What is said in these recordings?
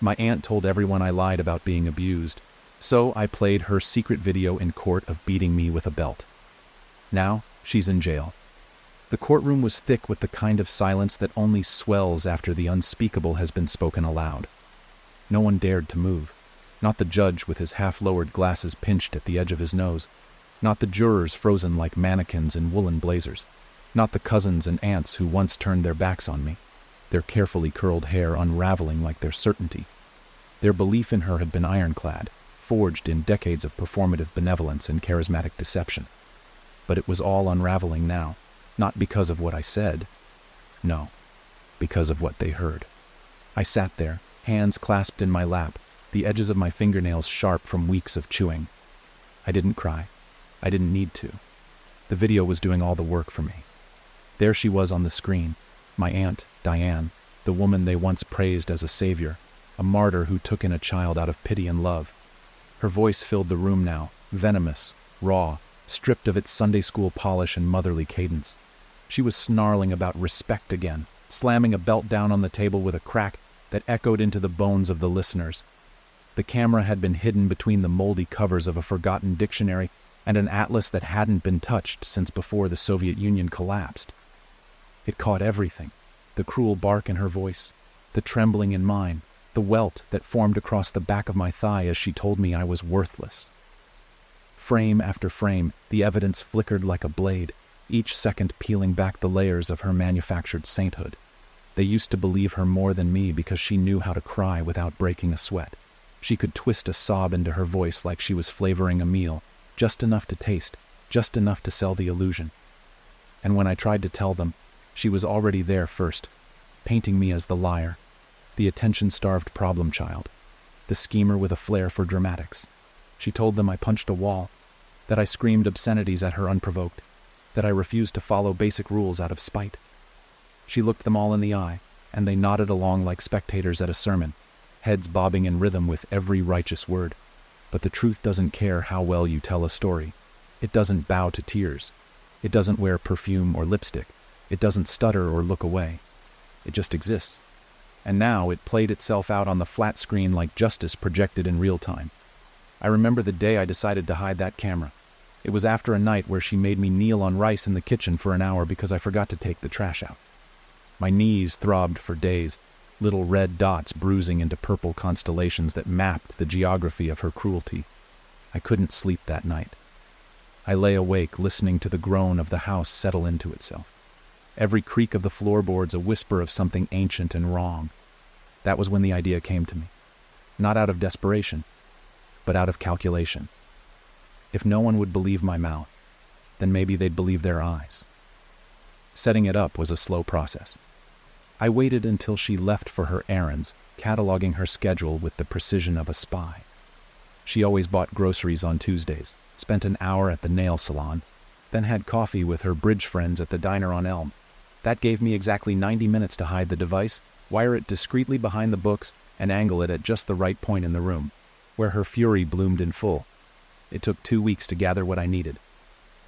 My aunt told everyone I lied about being abused, so I played her secret video in court of beating me with a belt. Now, she's in jail. The courtroom was thick with the kind of silence that only swells after the unspeakable has been spoken aloud. No one dared to move. Not the judge with his half-lowered glasses pinched at the edge of his nose. Not the jurors frozen like mannequins in woolen blazers. Not the cousins and aunts who once turned their backs on me, their carefully curled hair unraveling like their certainty. Their belief in her had been ironclad, forged in decades of performative benevolence and charismatic deception. But it was all unraveling now, not because of what I said. No, because of what they heard. I sat there, hands clasped in my lap, the edges of my fingernails sharp from weeks of chewing. I didn't cry. I didn't need to. The video was doing all the work for me. There she was on the screen, my aunt, Diane, the woman they once praised as a savior, a martyr who took in a child out of pity and love. Her voice filled the room now, venomous, raw, stripped of its Sunday school polish and motherly cadence. She was snarling about respect again, slamming a belt down on the table with a crack that echoed into the bones of the listeners. The camera had been hidden between the moldy covers of a forgotten dictionary and an atlas that hadn't been touched since before the Soviet Union collapsed. It caught everything, the cruel bark in her voice, the trembling in mine, the welt that formed across the back of my thigh as she told me I was worthless. Frame after frame, the evidence flickered like a blade, each second peeling back the layers of her manufactured sainthood. They used to believe her more than me because she knew how to cry without breaking a sweat. She could twist a sob into her voice like she was flavoring a meal, just enough to taste, just enough to sell the illusion. And when I tried to tell them, she was already there first, painting me as the liar, the attention-starved problem child, the schemer with a flair for dramatics. She told them I punched a wall, that I screamed obscenities at her unprovoked, that I refused to follow basic rules out of spite. She looked them all in the eye, and they nodded along like spectators at a sermon, heads bobbing in rhythm with every righteous word. But the truth doesn't care how well you tell a story. It doesn't bow to tears. It doesn't wear perfume or lipstick. It doesn't stutter or look away. It just exists. And now it played itself out on the flat screen like justice projected in real time. I remember the day I decided to hide that camera. It was after a night where she made me kneel on rice in the kitchen for an hour because I forgot to take the trash out. My knees throbbed for days, little red dots bruising into purple constellations that mapped the geography of her cruelty. I couldn't sleep that night. I lay awake listening to the groan of the house settle into itself. Every creak of the floorboards a whisper of something ancient and wrong. That was when the idea came to me. Not out of desperation, but out of calculation. If no one would believe my mouth, then maybe they'd believe their eyes. Setting it up was a slow process. I waited until she left for her errands, cataloging her schedule with the precision of a spy. She always bought groceries on Tuesdays, spent an hour at the nail salon, then had coffee with her bridge friends at the diner on Elm. That gave me exactly 90 minutes to hide the device, wire it discreetly behind the books, and angle it at just the right point in the room, where her fury bloomed in full. It took 2 weeks to gather what I needed.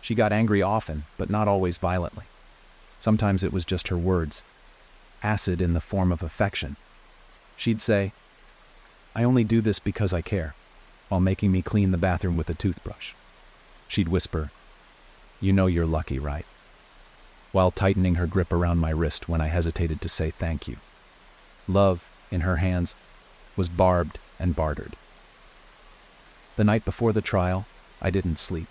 She got angry often, but not always violently. Sometimes it was just her words, acid in the form of affection. She'd say, "I only do this because I care," while making me clean the bathroom with a toothbrush. She'd whisper, "You know you're lucky, right?" while tightening her grip around my wrist when I hesitated to say thank you. Love, in her hands, was barbed and bartered. The night before the trial, I didn't sleep.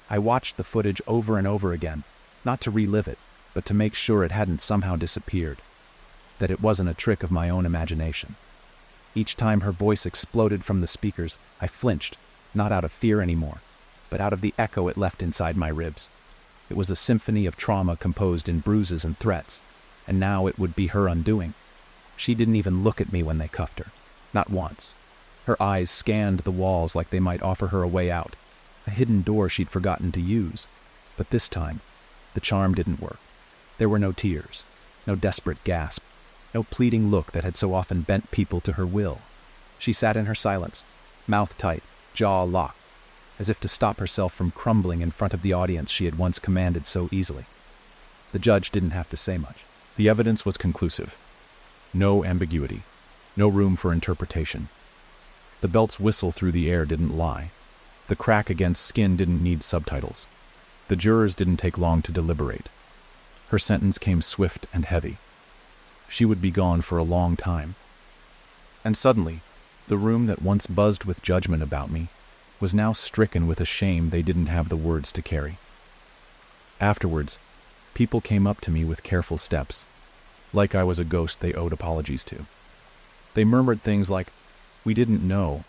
I watched the footage over and over again, not to relive it, but to make sure it hadn't somehow disappeared, that it wasn't a trick of my own imagination. Each time her voice exploded from the speakers, I flinched, not out of fear anymore, but out of the echo it left inside my ribs. It was a symphony of trauma composed in bruises and threats, and now it would be her undoing. She didn't even look at me when they cuffed her, not once. Her eyes scanned the walls like they might offer her a way out, a hidden door she'd forgotten to use. But this time, the charm didn't work. There were no tears, no desperate gasp, no pleading look that had so often bent people to her will. She sat in her silence, mouth tight, jaw locked, as if to stop herself from crumbling in front of the audience she had once commanded so easily. The judge didn't have to say much. The evidence was conclusive. No ambiguity. No room for interpretation. The belt's whistle through the air didn't lie. The crack against skin didn't need subtitles. The jurors didn't take long to deliberate. Her sentence came swift and heavy. She would be gone for a long time. And suddenly, the room that once buzzed with judgment about me was now stricken with a shame they didn't have the words to carry. Afterwards, people came up to me with careful steps, like I was a ghost they owed apologies to. They murmured things like, "We didn't know,"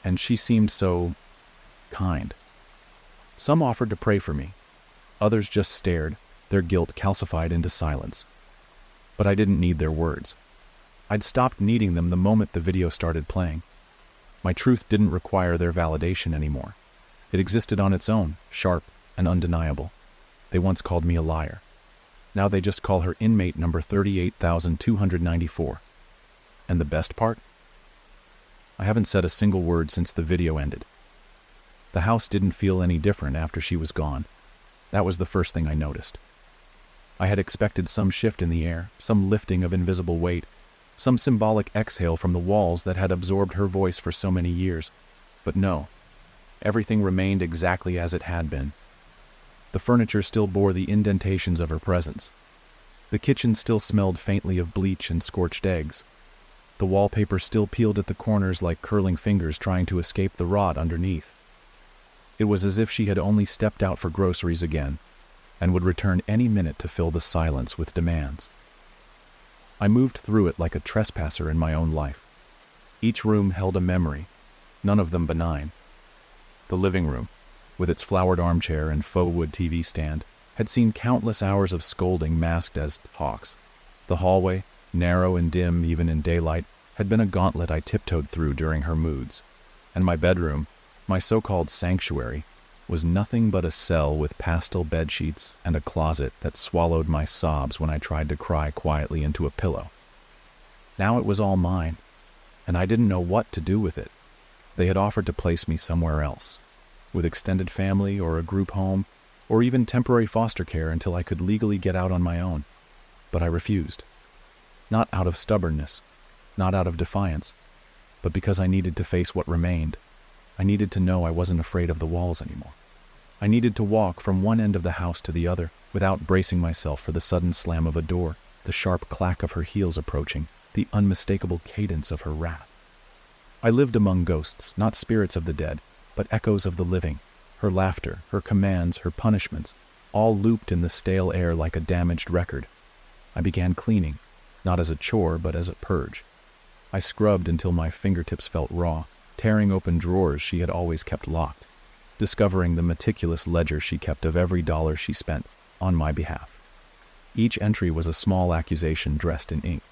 and "She seemed so kind." Some offered to pray for me. Others just stared, their guilt calcified into silence. But I didn't need their words. I'd stopped needing them the moment the video started playing. My truth didn't require their validation anymore. It existed on its own, sharp and undeniable. They once called me a liar. Now they just call her inmate number 38,294. And the best part? I haven't said a single word since the video ended. The house didn't feel any different after she was gone. That was the first thing I noticed. I had expected some shift in the air, some lifting of invisible weight, some symbolic exhale from the walls that had absorbed her voice for so many years. But no, everything remained exactly as it had been. The furniture still bore the indentations of her presence. The kitchen still smelled faintly of bleach and scorched eggs. The wallpaper still peeled at the corners like curling fingers trying to escape the rot underneath. It was as if she had only stepped out for groceries again, and would return any minute to fill the silence with demands. I moved through it like a trespasser in my own life. Each room held a memory, none of them benign. The living room, with its flowered armchair and faux wood TV stand, had seen countless hours of scolding masked as talks. The hallway, narrow and dim even in daylight, had been a gauntlet I tiptoed through during her moods. And my bedroom, my so-called sanctuary, was nothing but a cell with pastel bedsheets and a closet that swallowed my sobs when I tried to cry quietly into a pillow. Now it was all mine, and I didn't know what to do with it. They had offered to place me somewhere else, with extended family or a group home, or even temporary foster care until I could legally get out on my own. But I refused. Not out of stubbornness, not out of defiance, but because I needed to face what remained. I needed to know I wasn't afraid of the walls anymore. I needed to walk from one end of the house to the other without bracing myself for the sudden slam of a door, the sharp clack of her heels approaching, the unmistakable cadence of her wrath. I lived among ghosts, not spirits of the dead, but echoes of the living. Her laughter, her commands, her punishments, all looped in the stale air like a damaged record. I began cleaning, not as a chore but as a purge. I scrubbed until my fingertips felt raw, tearing open drawers she had always kept locked, discovering the meticulous ledger she kept of every dollar she spent on my behalf. Each entry was a small accusation dressed in ink.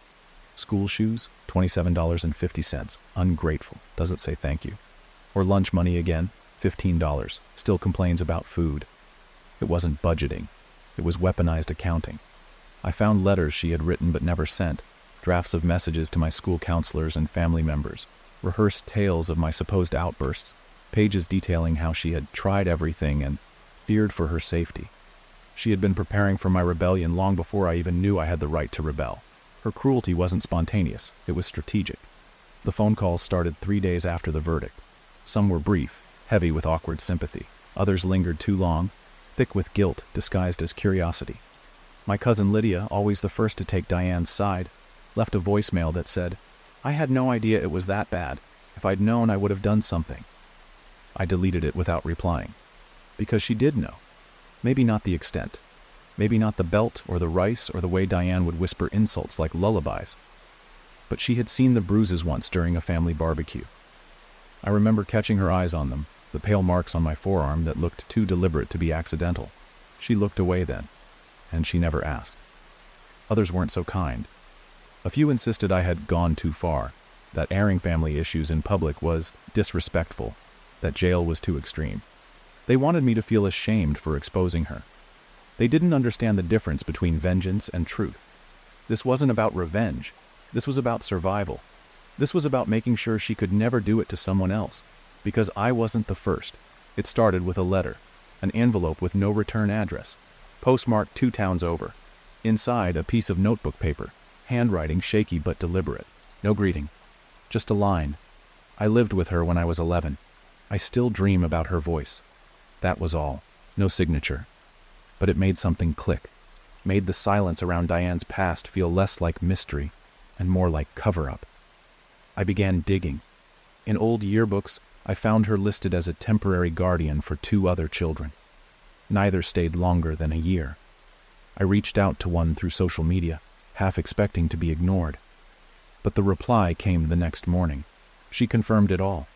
School shoes, $27.50, ungrateful, doesn't say thank you. Or lunch money again, $15, still complains about food. It wasn't budgeting. It was weaponized accounting. I found letters she had written but never sent, drafts of messages to my school counselors and family members, rehearsed tales of my supposed outbursts, pages detailing how she had tried everything and feared for her safety. She had been preparing for my rebellion long before I even knew I had the right to rebel. Her cruelty wasn't spontaneous, it was strategic. The phone calls started 3 days after the verdict. Some were brief, heavy with awkward sympathy. Others lingered too long, thick with guilt disguised as curiosity. My cousin Lydia, always the first to take Diane's side, left a voicemail that said, "I had no idea it was that bad. If I'd known, I would have done something." I deleted it without replying. Because she did know. Maybe not the extent. Maybe not the belt or the rice or the way Diane would whisper insults like lullabies. But she had seen the bruises once during a family barbecue. I remember catching her eyes on them, the pale marks on my forearm that looked too deliberate to be accidental. She looked away then, and she never asked. Others weren't so kind. A few insisted I had gone too far, that airing family issues in public was disrespectful, that jail was too extreme. They wanted me to feel ashamed for exposing her. They didn't understand the difference between vengeance and truth. This wasn't about revenge. This was about survival. This was about making sure she could never do it to someone else, because I wasn't the first. It started with a letter, an envelope with no return address, postmarked 2 towns over. Inside, a piece of notebook paper, handwriting shaky but deliberate. No greeting, Just a line. I lived with her when I was 11. I still dream about her voice. That was all. No signature. But it made something click. Made the silence around Diane's past feel less like mystery and more like cover-up. I began digging. In old yearbooks, I found her listed as a temporary guardian for 2 other children. Neither stayed longer than a year. I reached out to one through social media, half expecting to be ignored. But the reply came the next morning. She confirmed it all.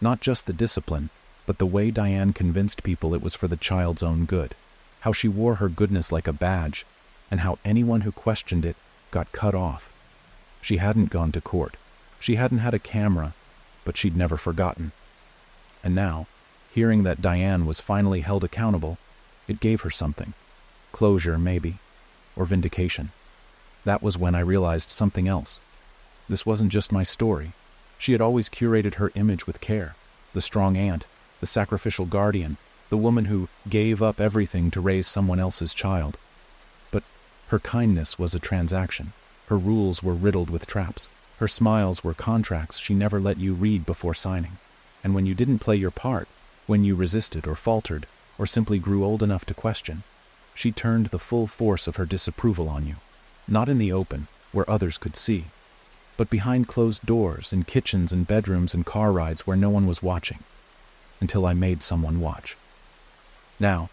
Not just the discipline, but the way Diane convinced people it was for the child's own good. How she wore her goodness like a badge, and how anyone who questioned it got cut off. She hadn't gone to court. She hadn't had a camera, but she'd never forgotten. And now, hearing that Diane was finally held accountable, it gave her something. Closure, maybe, or vindication. That was when I realized something else. This wasn't just my story. She had always curated her image with care. The strong aunt, the sacrificial guardian, the woman who gave up everything to raise someone else's child. But her kindness was a transaction. Her rules were riddled with traps. Her smiles were contracts she never let you read before signing. And when you didn't play your part, when you resisted or faltered, or simply grew old enough to question, she turned the full force of her disapproval on you. Not in the open, where others could see, but behind closed doors, in kitchens and bedrooms and car rides where no one was watching. Until I made someone watch. Now,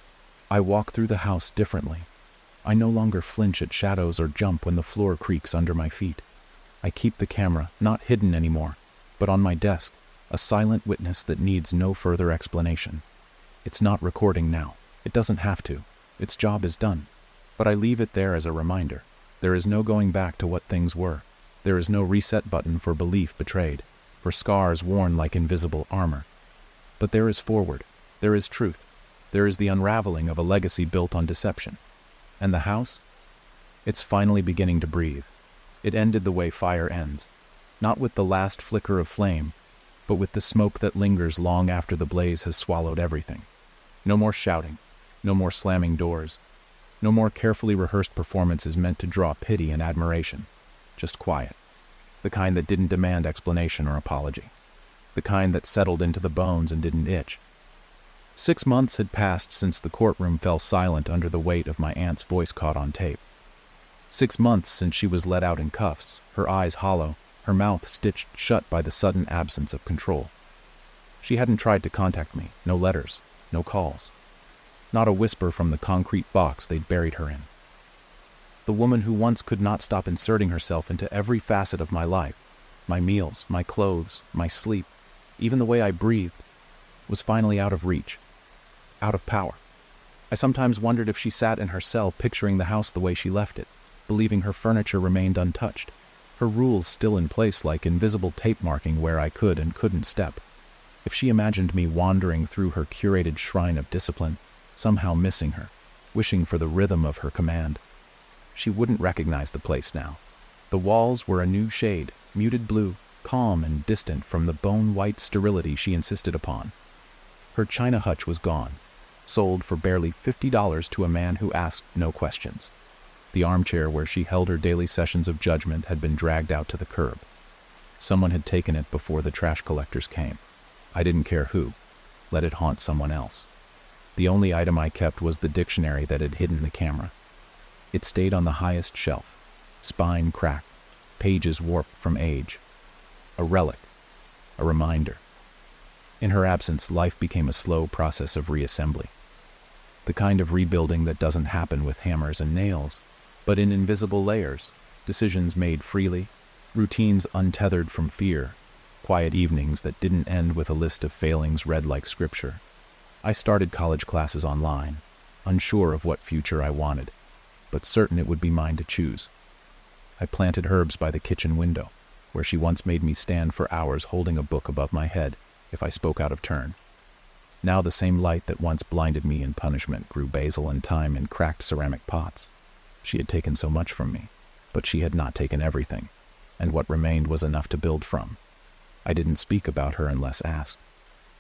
I walk through the house differently. I no longer flinch at shadows or jump when the floor creaks under my feet. I keep the camera, not hidden anymore, but on my desk, a silent witness that needs no further explanation. It's not recording now. It doesn't have to. Its job is done. But I leave it there as a reminder. There is no going back to what things were. There is no reset button for belief betrayed, for scars worn like invisible armor. But there is forward. There is truth. There is the unraveling of a legacy built on deception. And the house? It's finally beginning to breathe. It ended the way fire ends. Not with the last flicker of flame, but with the smoke that lingers long after the blaze has swallowed everything. No more shouting. No more slamming doors. No more carefully rehearsed performances meant to draw pity and admiration. Just quiet. The kind that didn't demand explanation or apology. The kind that settled into the bones and didn't itch. 6 months had passed since the courtroom fell silent under the weight of my aunt's voice caught on tape. 6 months since she was let out in cuffs, her eyes hollow, her mouth stitched shut by the sudden absence of control. She hadn't tried to contact me. No letters. No calls. Not a whisper from the concrete box they'd buried her in. The woman who once could not stop inserting herself into every facet of my life, my meals, my clothes, my sleep, even the way I breathed, was finally out of reach, out of power. I sometimes wondered if she sat in her cell picturing the house the way she left it, believing her furniture remained untouched, her rules still in place like invisible tape marking where I could and couldn't step. If she imagined me wandering through her curated shrine of discipline, somehow missing her, wishing for the rhythm of her command. She wouldn't recognize the place now. The walls were a new shade, muted blue, calm and distant from the bone-white sterility she insisted upon. Her china hutch was gone, sold for barely $50 to a man who asked no questions. The armchair where she held her daily sessions of judgment had been dragged out to the curb. Someone had taken it before the trash collectors came. I didn't care who. Let it haunt someone else. The only item I kept was the dictionary that had hidden the camera. It stayed on the highest shelf, spine cracked, pages warped from age. A relic, a reminder. In her absence, life became a slow process of reassembly. The kind of rebuilding that doesn't happen with hammers and nails, but in invisible layers, decisions made freely, routines untethered from fear, quiet evenings that didn't end with a list of failings read like scripture. I started college classes online, unsure of what future I wanted, but certain it would be mine to choose. I planted herbs by the kitchen window, where she once made me stand for hours holding a book above my head if I spoke out of turn. Now the same light that once blinded me in punishment grew basil and thyme in cracked ceramic pots. She had taken so much from me, but she had not taken everything, and what remained was enough to build from. I didn't speak about her unless asked.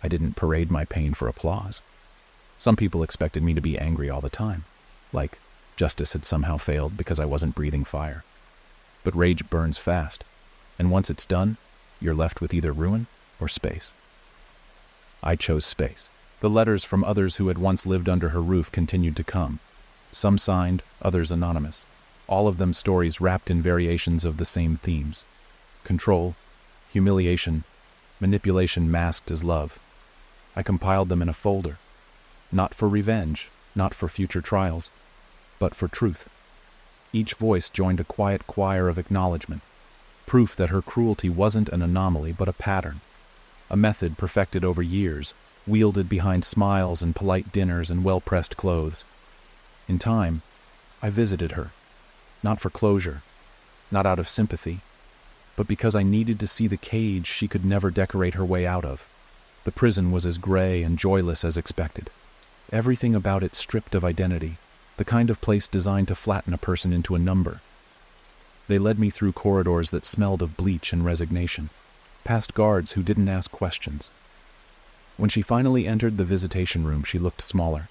I didn't parade my pain for applause. Some people expected me to be angry all the time, like justice had somehow failed because I wasn't breathing fire. But rage burns fast, and once it's done, You're left with either ruin or space. I chose space. The letters from others who had once lived under her roof continued to come. Some signed, others anonymous. All of them stories wrapped in variations of the same themes. Control, humiliation, manipulation masked as love. I compiled them in a folder. Not for revenge, not for future trials, but for truth. Each voice joined a quiet choir of acknowledgement. Proof that her cruelty wasn't an anomaly but a pattern. A method perfected over years, wielded behind smiles and polite dinners and well-pressed clothes. In time, I visited her, not for closure, not out of sympathy, but because I needed to see the cage she could never decorate her way out of. The prison was as gray and joyless as expected. Everything about it stripped of identity, the kind of place designed to flatten a person into a number. They led me through corridors that smelled of bleach and resignation, past guards who didn't ask questions. When she finally entered the visitation room, she looked smaller.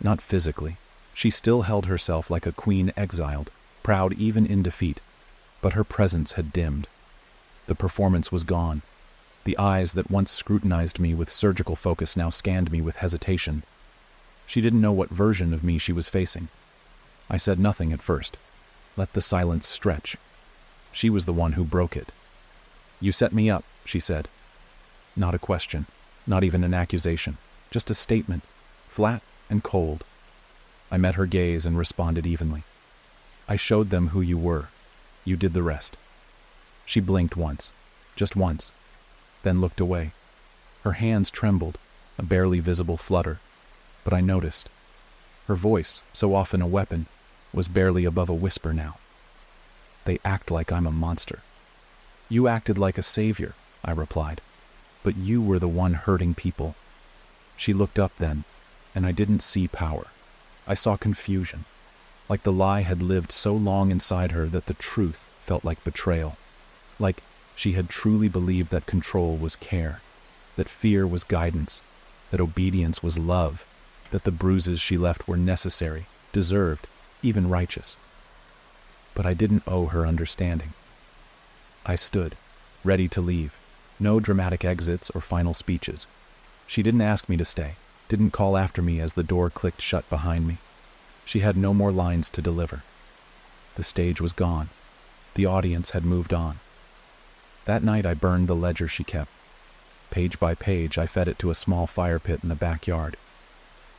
Not physically. She still held herself like a queen exiled, proud even in defeat, but her presence had dimmed. The performance was gone. The eyes that once scrutinized me with surgical focus now scanned me with hesitation. She didn't know what version of me she was facing. I said nothing at first. Let the silence stretch. She was the one who broke it. "You set me up," she said. Not a question, not even an accusation, just a statement, flat and cold. I met her gaze and responded evenly. "I showed them who you were. You did the rest." She blinked once, just once, then looked away. Her hands trembled, a barely visible flutter, but I noticed. Her voice, so often a weapon, was barely above a whisper now. "They act like I'm a monster." "You acted like a savior," I replied, "but you were the one hurting people." She looked up then, and I didn't see power. I saw confusion, like the lie had lived so long inside her that the truth felt like betrayal, like she had truly believed that control was care, that fear was guidance, that obedience was love, that the bruises she left were necessary, deserved, even righteous. But I didn't owe her understanding. I stood, ready to leave. No dramatic exits or final speeches. She didn't ask me to stay, didn't call after me as the door clicked shut behind me. She had no more lines to deliver. The stage was gone. The audience had moved on. That night I burned the ledger she kept. Page by page I fed it to a small fire pit in the backyard.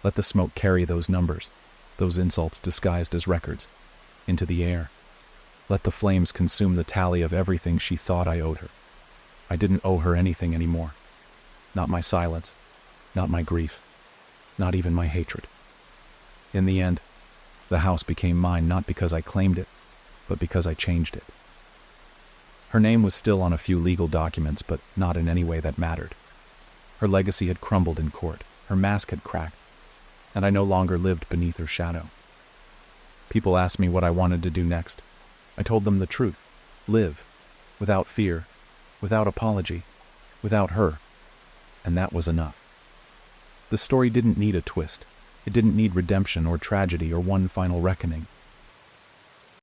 Let the smoke carry those numbers, those insults disguised as records, into the air. Let the flames consume the tally of everything she thought I owed her. I didn't owe her anything anymore. Not my silence, not my grief, not even my hatred. In the end, the house became mine not because I claimed it, but because I changed it. Her name was still on a few legal documents, but not in any way that mattered. Her legacy had crumbled in court, her mask had cracked, and I no longer lived beneath her shadow. People asked me what I wanted to do next. I told them the truth. Live, without fear, without apology, without her. And that was enough. The story didn't need a twist. It didn't need redemption or tragedy or one final reckoning.